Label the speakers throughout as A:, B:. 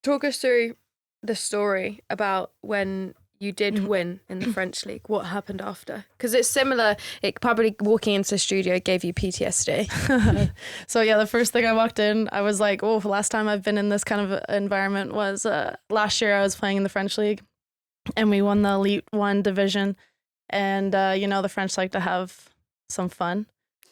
A: talk us through the story about when you did win in the French league. What happened after? Because it's similar. It probably walking into the studio gave you PTSD.
B: So yeah, the first thing I walked in, I was like, oh, last time I've been in this kind of environment was last year. I was playing in the French league and we won the Elite 1 division. And, the French like to have some fun,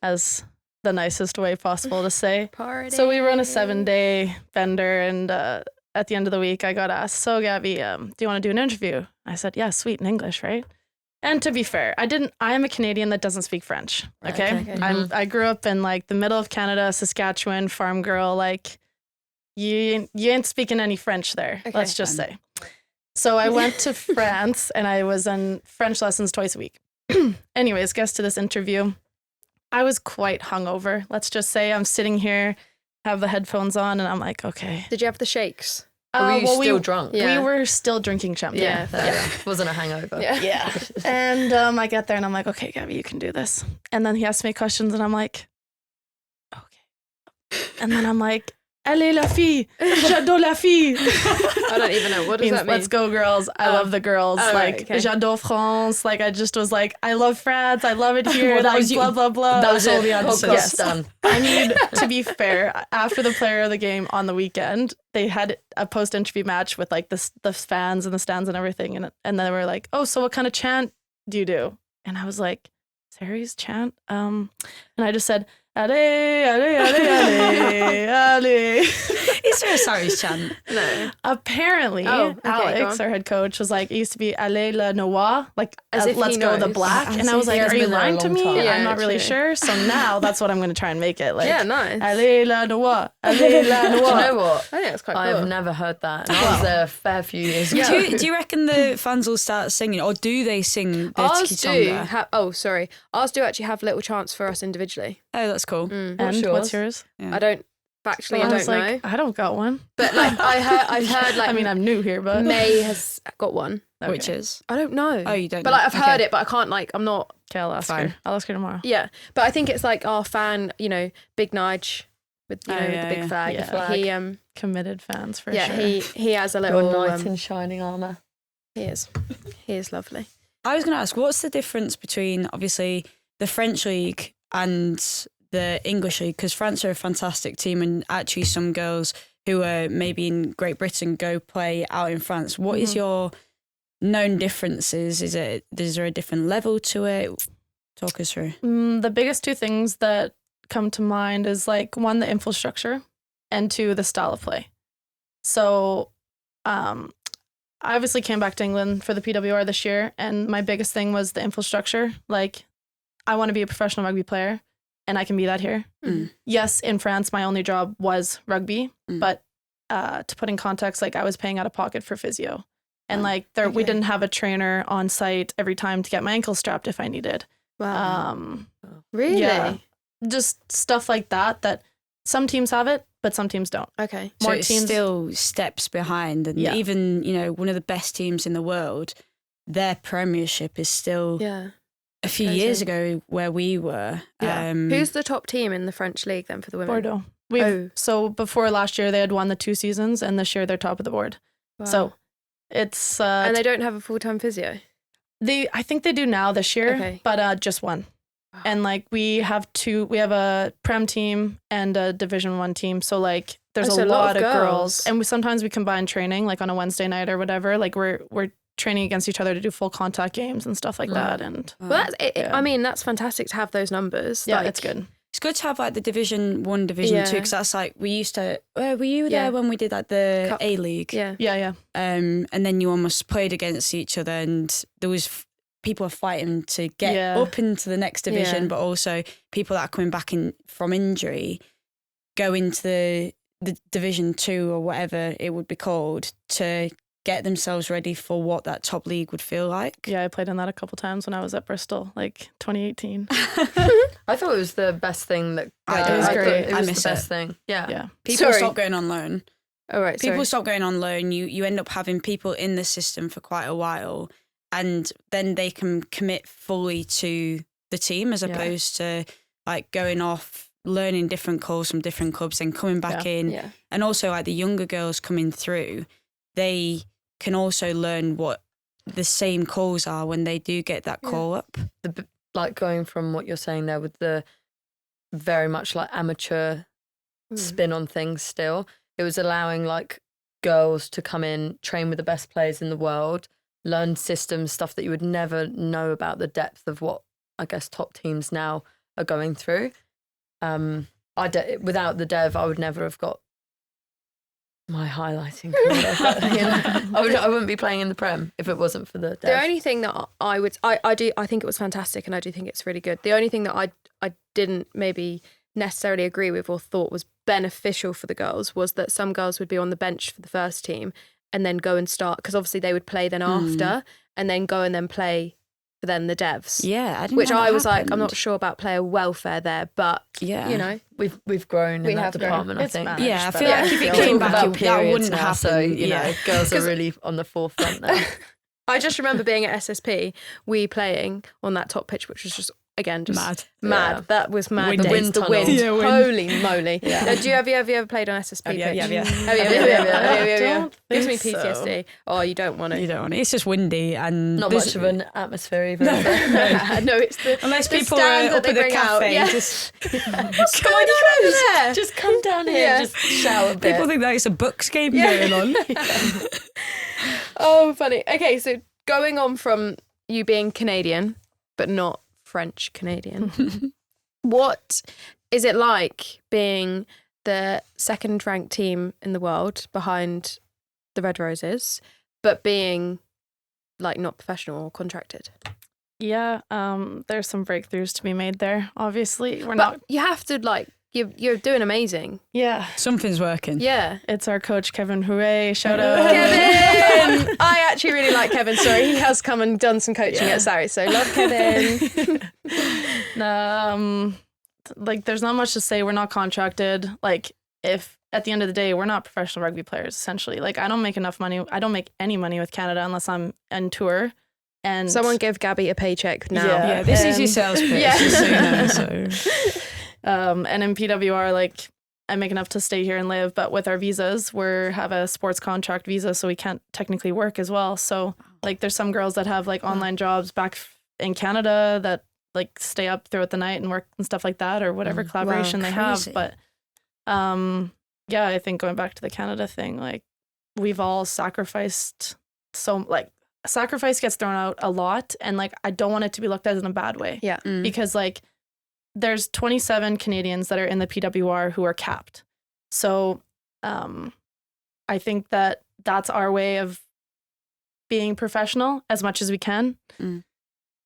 B: as the nicest way possible to say.
A: Party.
B: So we were on a 7-day bender, and at the end of the week, I got asked, so Gabby, do you want to do an interview? I said, yeah, sweet, in English, right? And to be fair, I am a Canadian that doesn't speak French, okay? I grew up in like the middle of Canada, Saskatchewan, farm girl, like you ain't speaking any French there, let's just say. So I went to France and I was in French lessons twice a week. Anyways, gets to this interview. I was quite hungover. Let's just say I'm sitting here, have the headphones on, and I'm like, okay.
A: Did you have the shakes?
C: Or were you still drunk?
B: Yeah. We were still drinking champagne.
C: Yeah. Wasn't a hangover.
B: Yeah. And I get there and I'm like, okay, Gabby, you can do this. And then he asked me questions and I'm like, okay. And then I'm like, allez la fille, j'adore la fille.
A: I don't even know. What does that mean?
B: Let's go, girls. I love the girls. J'adore France. Like, I just was like, I love France. I love it here.
C: Well,
B: like, blah, blah, blah.
C: That was all the answers.
B: Yes.
C: Done.
B: I mean, to be fair, after the player of the game on the weekend, they had a post-interview match with like the fans and the stands and everything. And they were like, oh, so what kind of chant do you do? And I was like, Sarah's chant? And I just said, allez, allez, allez, allez, allez.
D: Is there a Saracens chant?
A: No.
B: Apparently, Alex, our head coach, was like, it used to be allez le noir, like
A: as if
B: let's go the black. And I was like, are you lying to me?
A: Yeah,
B: I'm not really sure. So now that's what I'm going to try and make it. Like,
A: yeah, nice.
B: Allez le noir, allez le noir.
C: Do you know what?
A: I think that's quite cool.
C: I've never heard that. And I was there a fair few years ago.
D: Do you reckon the fans will start singing, or do they sing the
A: Ours
D: Tiki-Tonga?
A: Ours do actually have little chants for us individually.
D: Oh, that's cool.
B: And what's yours?
D: Yeah.
A: I don't factually. I don't know.
B: I don't got one.
A: But like I've heard like.
B: I mean, I'm new here, but
A: May has got one.
B: Okay.
D: Which is?
A: I don't know.
D: Oh, you don't.
A: But
D: know.
A: like I've heard it, but I can't like. I'm not.
B: Okay, I'll ask her. I'll ask her tomorrow.
A: Yeah, but I think it's like our fan, Big Nige with the big flag.
B: Yeah.
A: He
B: committed fans for sure.
A: Yeah, he has a little
C: knight in shining armour.
A: He is lovely.
D: I was going to ask, what's the difference between obviously the French league and the English league? Because France are a fantastic team, and actually some girls who are maybe in Great Britain go play out in France. What is your known differences? Is there a different level to it? Talk us through.
B: The biggest two things that come to mind is like one, the infrastructure, and two, the style of play. So I obviously came back to England for the PWR this year, and my biggest thing was the infrastructure. Like, I want to be a professional rugby player, and I can be that here. Yes, in France, my only job was rugby, but to put in context, like I was paying out of pocket for physio. And we didn't have a trainer on site every time to get my ankle strapped if I needed.
A: Wow. Really?
B: Yeah. Just stuff like that some teams have it, but some teams don't.
A: Okay.
D: So it's still steps behind. And even, one of the best teams in the world, their premiership is still a few years ago where we were.
B: Yeah.
A: Who's the top team in the French league then for the women?
B: Bordeaux. So before last year, they had won the 2 seasons, and this year they're top of the board.
A: Wow.
B: So it's...
A: and they don't have a full-time physio?
B: I think they do now this year, but just one. Wow. And we have a Prem team and a Division 1 team. So there's a lot of girls. And sometimes we combine training on a Wednesday night or whatever. We're training against each other to do full contact games and stuff like that. And
A: I mean, that's fantastic to have those numbers.
B: Yeah, it's good.
D: It's good to have the Division 1, Division 2, because that's we used to. Were you there when we did the Cup. A League?
B: Yeah.
D: And then you almost played against each other, and there was people are fighting to get up into the next division, but also people that are coming back from injury go into the Division 2 or whatever it would be called to get themselves ready for what that top league would feel like.
B: Yeah, I played in that a couple times when I was at Bristol, 2018.
C: I thought it was the best thing that
B: it was great.
C: It was the best thing. Yeah.
D: People stop going on loan.
A: Oh, right.
D: People stop going on loan. You end up having people in the system for quite a while, and then they can commit fully to the team as opposed to going off learning different calls from different clubs and coming back in.
A: Yeah.
D: And also like the younger girls coming through, they can also learn what the same calls are when they do get that call up.
C: Like going from what you're saying there with the very much like amateur spin on things still, it was allowing like girls to come in, train with the best players in the world, learn systems, stuff that you would never know about the depth of what I guess top teams now are going through. Without the dev, I would never have got my highlighting career. But, I wouldn't be playing in the Prem if it wasn't for the dev.
A: The only thing that I think it was fantastic, and I do think it's really good. The only thing that I didn't maybe necessarily agree with or thought was beneficial for the girls was that some girls would be on the bench for the first team and then go and start, because obviously they would play then after and then go and then play for then the devs.
D: Yeah, I didn't
A: which
D: know that
A: I was
D: happened.
A: like, I'm not sure about player welfare there, but
D: Yeah.
A: you know,
C: We've grown in that
A: have grown.
C: department, I
B: It's
C: think.
B: managed
D: Yeah, I
B: better.
D: feel like if it
C: We're
D: came
C: talking
D: back,
C: about
D: that
C: periods
D: wouldn't
C: now,
D: happen.
C: so you know, girls are
A: 'Cause-
C: really on the forefront now.
A: I just remember being at SSP, we playing on that top pitch, which was just again just
D: Mad.
A: mad.
C: Yeah.
A: That was mad.
D: Windy.
A: The wind, the
C: Tunnel.
A: wind.
D: Yeah, wind.
A: Holy moly!
C: Yeah.
A: Now, have you ever played on SSP
D: Yeah,
A: pitch?
D: yeah, yeah.
A: Have you?
B: Don't
A: Gives me
B: think so.
A: PTSD. Oh, you don't want
D: You
A: to.
D: don't want it. It's just windy and
C: Not
D: there's-
C: much of an atmosphere even.
A: No, it's the
D: Unless
A: the
D: people
A: stands
D: are up
A: that
D: at
A: they
D: the
A: bring out.
D: cafe,
A: Yeah.
D: just
A: What's going on over there?
C: Just come down here
A: Yeah.
C: and just shout a bit.
D: people think that it's a Bucks game
A: Yeah.
D: going on.
A: Oh, funny. Okay, so going on from you being Canadian, but not French Canadian, what is it like being the second ranked team in the world behind the Red Roses, but being like not professional or contracted?
B: Yeah, there's some breakthroughs to be made there. Obviously, we're
A: But
B: not.
A: you have to like you're doing amazing.
B: Yeah,
D: Something's working.
A: Yeah.
B: it's our coach Kevin Hooray. Shout out.
A: Kevin! I actually really like Kevin. Sorry, he has come and done some coaching at Sarri, so love Kevin.
B: Like there's not much to say. We're not contracted. Like if at the end of the day we're not professional rugby players. Essentially, like I don't make enough money. I don't make any money with Canada unless I'm on tour. And
A: Someone give Gabby a paycheck now.
B: Yeah.
D: Yeah, this is your
B: And-
D: sales pitch,
A: Yeah.
D: just so you know. So.
B: And in PWR, like I make enough to stay here and live, but with our visas, we have a sports contract visa, so we can't technically work as well. So like there's some girls that have like online jobs back in Canada that like stay up throughout the night and work and stuff like that, or whatever collaboration they have.
D: crazy.
B: But yeah, I think going back to the Canada thing, like we've all sacrificed sacrifice gets thrown out a lot, and like I don't want it to be looked at in a bad way.
A: Yeah.
B: Because like there's 27 Canadians that are in the PWR who are capped. So I think that that's our way of being professional as much as we can.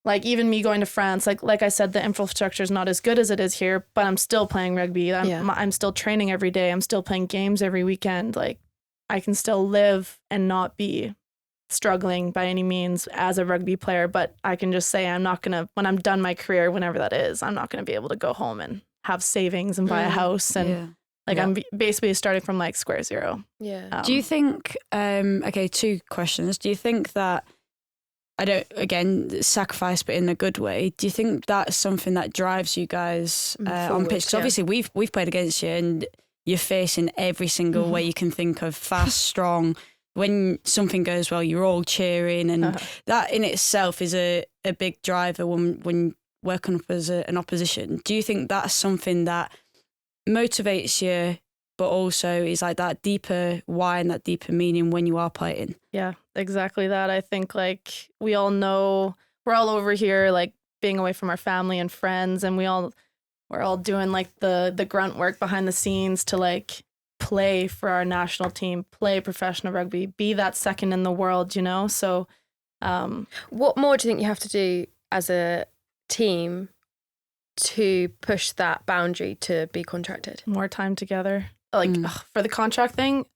B: Like even me going to France, like I said, the infrastructure is not as good as it is here, but I'm still playing rugby. I'm still training every day. I'm still playing games every weekend. Like I can still live and not be struggling by any means as a rugby player, but I can just say I'm not gonna, when I'm done my career, whenever that is, I'm not gonna be able to go home and have savings and buy a house and I'm basically starting from like square zero.
A: Yeah.
D: Do you think, okay, 2 questions. Do you think that, sacrifice, but in a good way, do you think that's something that drives you guys on
A: Forward,
D: pitch? Because
A: yeah.
D: obviously we've played against you and you're facing every single way you can think of, fast, strong. When something goes well, you're all cheering, and that in itself is a big driver when working up as an opposition. Do you think that's something that motivates you, but also is like that deeper why and that deeper meaning when you are playing?
B: Yeah, exactly that. I think like we all know we're all over here like being away from our family and friends, and we're all doing like the grunt work behind the scenes to like play for our national team, play professional rugby, be that second in the world, you know? So
A: what more do you think you have to do as a team to push that boundary to be contracted?
B: more time together. Like for the contract thing,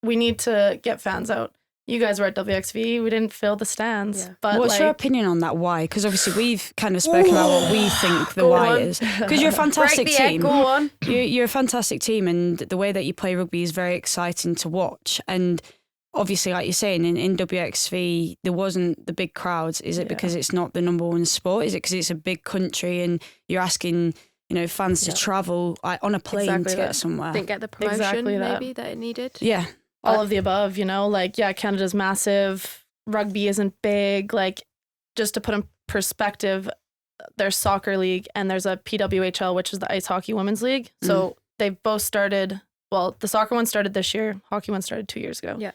B: we need to get fans out. You guys were at WXV. We didn't fill the stands.
A: Yeah.
B: But
D: What's your
B: like,
D: opinion on that why? Because obviously we've kind of spoken about what we think the
A: Go
D: why
A: on.
D: is. Because you're a fantastic
A: Break the egg,
D: team.
A: go on.
D: You're a fantastic team, and the way that you play rugby is very exciting to watch. And obviously, like you're saying, in WXV, there wasn't the big crowds. Is it because it's not the number one sport? Is it because it's a big country and you're asking, fans to travel on a plane
A: Exactly
D: to get
A: that.
D: somewhere.
A: Didn't get the promotion
B: Exactly that.
A: maybe that it needed.
D: Yeah.
B: All of the above, Canada's massive. Rugby isn't big. Like, just to put in perspective, there's soccer league and there's a PWHL, which is the Ice Hockey Women's League. So they've both started. Well, the soccer one started this year. Hockey one started 2 years ago.
A: Yeah.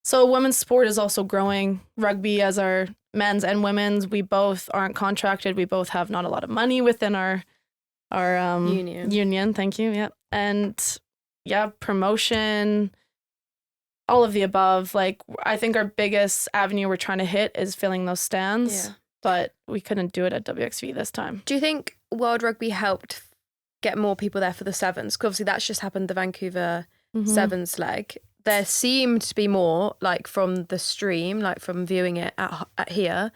B: So women's sport is also growing. Rugby, as our men's and women's, we both aren't contracted. We both have not a lot of money within our union. Thank you. Yeah. And promotion, all of the above. Like, I think our biggest avenue we're trying to hit is filling those stands.
A: Yeah.
B: But we couldn't do it at WXV this time.
A: Do you think World Rugby helped get more people there for the sevens? Because obviously that's just happened, the Vancouver sevens leg. There seemed to be more, like, from the stream, like from viewing it at here.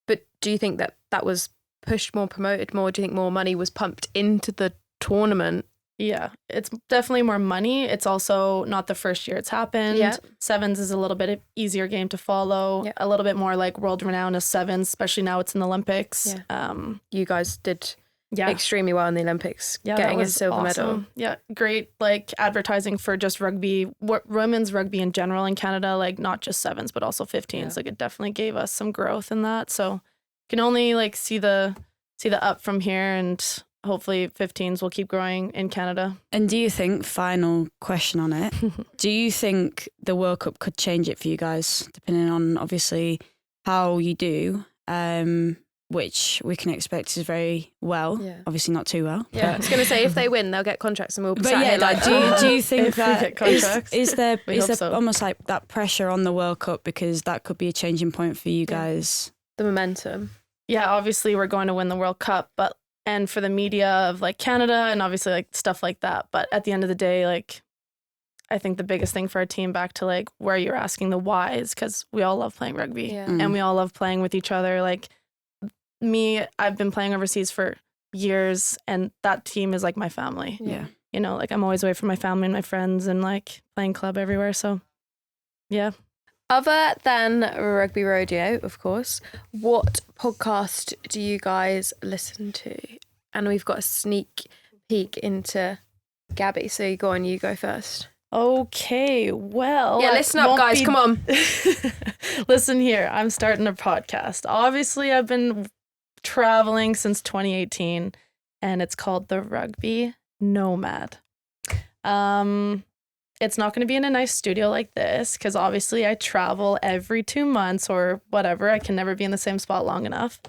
A: But do you think that was pushed more, promoted more? Do you think more money was pumped into the tournament?
B: Yeah, it's definitely more money. It's also not the first year it's happened.
A: Yeah.
B: Sevens is a little bit easier game to follow.
A: Yeah.
B: A little bit more like world renowned as sevens, especially now it's in the Olympics.
A: Yeah. You guys did
B: yeah.
A: extremely well in the Olympics,
B: Yeah,
A: getting
B: that
A: a
B: was
A: silver medal.
B: awesome. Yeah, great like advertising for just rugby, women's rugby in general in Canada, like not just sevens, but also 15s.
A: Yeah.
B: Like it definitely gave us some growth in that. So can only like see the up from here, and hopefully 15s will keep growing in Canada.
D: And do you think, final question on it, do you think the World Cup could change it for you guys, depending on obviously how you do, which we can expect is very well, obviously not too well.
A: Yeah, I was going to say, if they win, they'll get contracts and we'll be
D: But
A: sat
D: yeah,
A: here like,
D: do you think
B: If we
D: that
B: get contracts.
D: is there
B: so.
D: almost like that pressure on the World Cup, because that could be a changing point for you guys?
A: the momentum.
B: Yeah, obviously we're going to win the World Cup, and for the media of like Canada and obviously like stuff like that. But at the end of the day, like I think the biggest thing for our team, back to like where you're asking the whys, because we all love playing rugby and we all love playing with each other. Like me, I've been playing overseas for years and that team is like my family.
D: Yeah.
B: You know, like I'm always away from my family and my friends and like playing club everywhere. So yeah.
A: Other than Rugby Rodeo, of course, what podcast do you guys listen to? And we've got a sneak peek into Gabby. So you go first.
B: Okay, well.
A: Yeah, listen up, guys. Come on.
B: Listen here. I'm starting a podcast. Obviously, I've been traveling since 2018, and it's called the Rugby Nomad. It's not going to be in a nice studio like this because obviously I travel every 2 months or whatever. I can never be in the same spot long enough.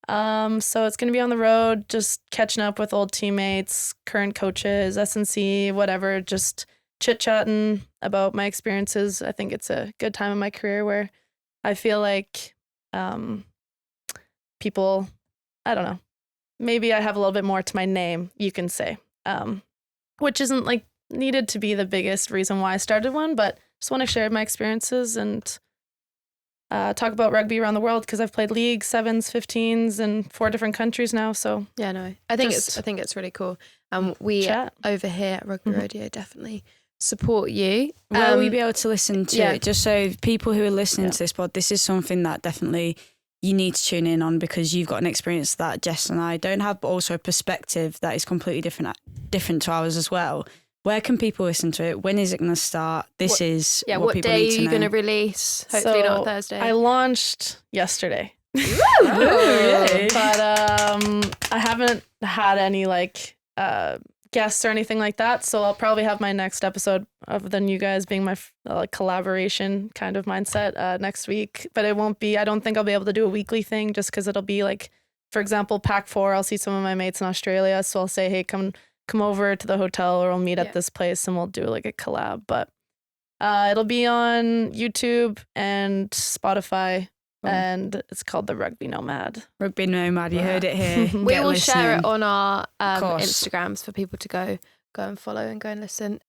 B: So it's going to be on the road, just catching up with old teammates, current coaches, SNC, whatever, just chit-chatting about my experiences. I think it's a good time in my career where I feel like people, I don't know, maybe I have a little bit more to my name, you can say, which isn't like needed to be the biggest reason why I started one, but just want to share my experiences and talk about rugby around the world because I've played league, 7s, 15s in 4 different countries now. So
A: yeah, no, I think it's really cool. We
B: chat.
A: Over here at Rugby Rodeo definitely support you.
D: Will we be able to listen to it? Just so people who are listening to this pod, this is something that definitely you need to tune in on because you've got an experience that Jess and I don't have, but also a perspective that is completely different to ours as well. Where can people listen to it? When is it going to start? What
A: day
D: people
A: are
D: need to
A: you
D: know.
A: going to release? Hopefully not Thursday.
B: I launched yesterday.
A: Yay.
B: But I haven't had any guests or anything like that. So I'll probably have my next episode of than you guys being my collaboration kind of mindset next week. But it won't be, I don't think I'll be able to do a weekly thing just because it'll be like, for example, Pack 4, I'll see some of my mates in Australia. So I'll say, hey, come over to the hotel or we'll meet at this place and we'll do like a collab. But it'll be on YouTube and Spotify. And it's called the Rugby Nomad.
D: Rugby Nomad, you heard it here.
A: We will share it on our Instagrams for people to go and follow and go and listen.